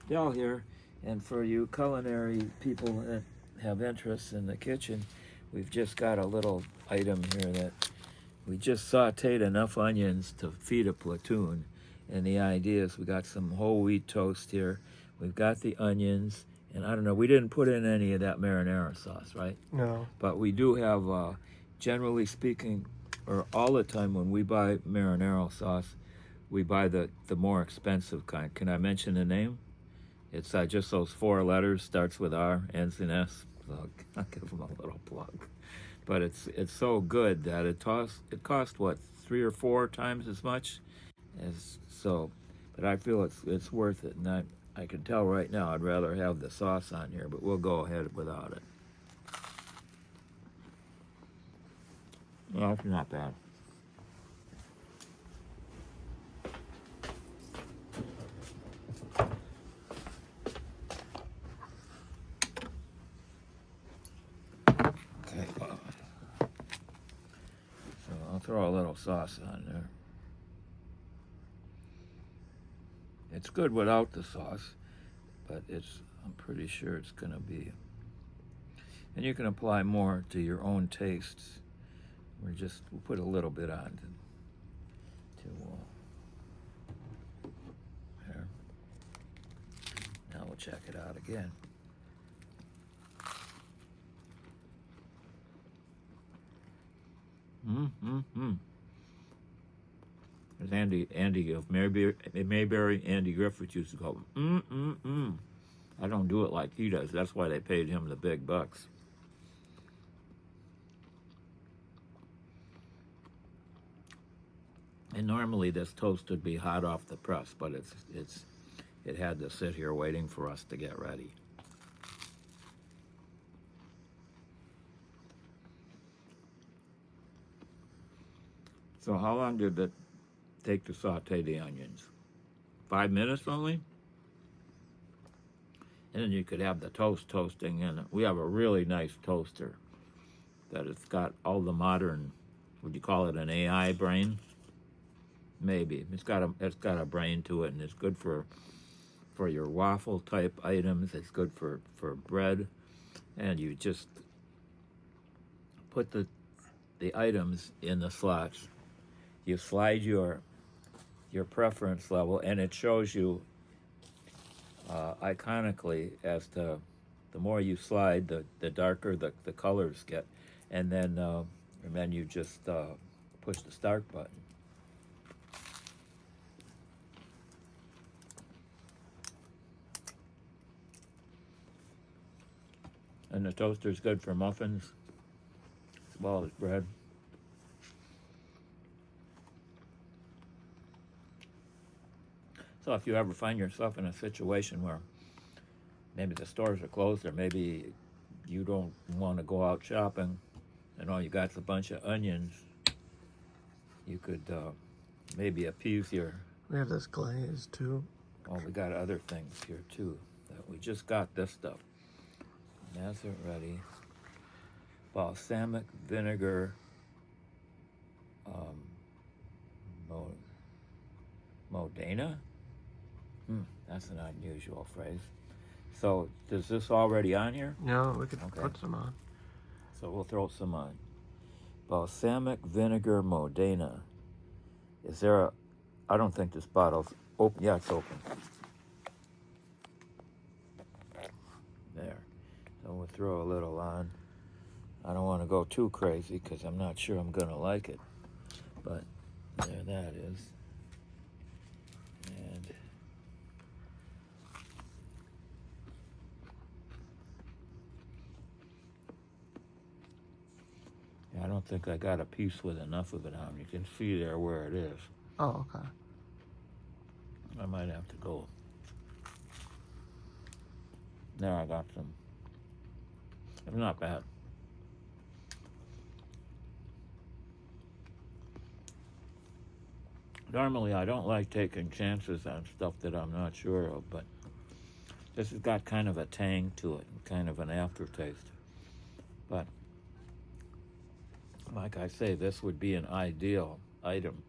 Del here, and for you culinary people that have interests in the kitchen, we've just got a little item here that we just sauteed enough onions to feed a platoon. And the idea is we got some whole wheat toast here. We've got the onions, and I don't know, we didn't put in any of that marinara sauce, right? No. But we do have, generally speaking, or all the time when we buy marinara sauce, we buy the more expensive kind. Can I mention the name? It's just those 4 letters, starts with R, ends in S. So I'll give them a little plug. But it's so good that it cost what, 3 or 4 times as much as so. But I feel it's worth it, and I can tell right now I'd rather have the sauce on here, but we'll go ahead without it. Well, it's not bad. Okay, so I'll throw a little sauce on there. It's good without the sauce, but I'm pretty sure it's gonna be. And you can apply more to your own tastes. We'll put a little bit on there. Now we'll check it out again. As Andy of Mayberry, Andy Griffith used to call him. I don't do it like he does. That's why they paid him the big bucks. And normally this toast would be hot off the press, but it had to sit here waiting for us to get ready. So how long did it take to saute the onions? 5 minutes only? And then you could have the toasting in it. We have a really nice toaster that it's got all the modern, would you call it an AI brain? Maybe. It's got a brain to it, and it's good for your waffle type items. It's good for bread. And you just put the items in the slots. You slide your preference level, and it shows you iconically as to the more you slide, the darker the colors get, and then you just push the start button. And the toaster is good for muffins as well as bread. So if you ever find yourself in a situation where maybe the stores are closed, or maybe you don't want to go out shopping and all you got is a bunch of onions, you could maybe appease your... We have this glaze too. Oh, we got other things here too. We just got this stuff. Maserati balsamic vinegar Modena? That's an unusual phrase. So, is this already on here? No, we could put some on. So we'll throw some on. Balsamic vinegar Modena. Is there I don't think this bottle's open. Yeah, it's open. There. So we'll throw a little on. I don't want to go too crazy because I'm not sure I'm going to like it. But there that is. And I don't think I got a piece with enough of it on. You can see there where it is. Oh, okay. I might have to go. There, I got some. It's not bad. Normally, I don't like taking chances on stuff that I'm not sure of, but this has got kind of a tang to it, and kind of an aftertaste. But like I say, this would be an ideal item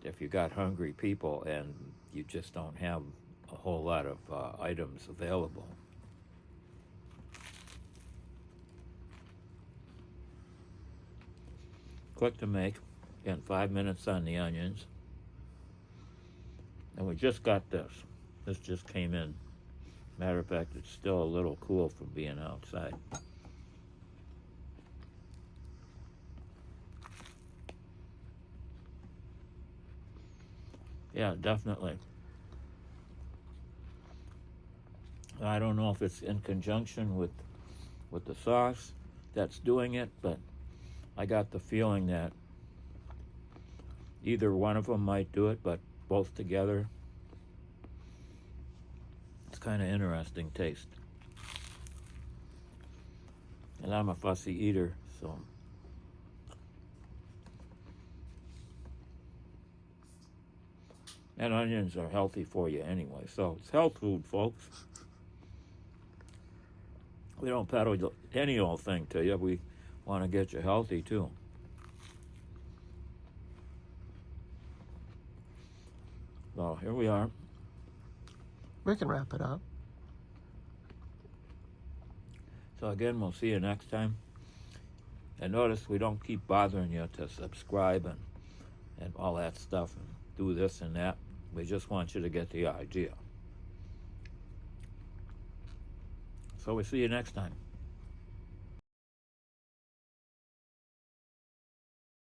if you got hungry people and you just don't have a whole lot of items available. Quick to make. Again, 5 minutes on the onions. And we just got this. This just came in. Matter of fact, it's still a little cool from being outside. Yeah, definitely. I don't know if it's in conjunction with the sauce that's doing it, but I got the feeling that either one of them might do it, but both together, it's kind of interesting taste. And I'm a fussy eater, so. And onions are healthy for you anyway, so it's health food, folks. We don't peddle any old thing to you. We want to get you healthy too. So here we are. We can wrap it up. So again, we'll see you next time. And notice we don't keep bothering you to subscribe and all that stuff and do this and that. We just want you to get the idea. So we'll see you next time.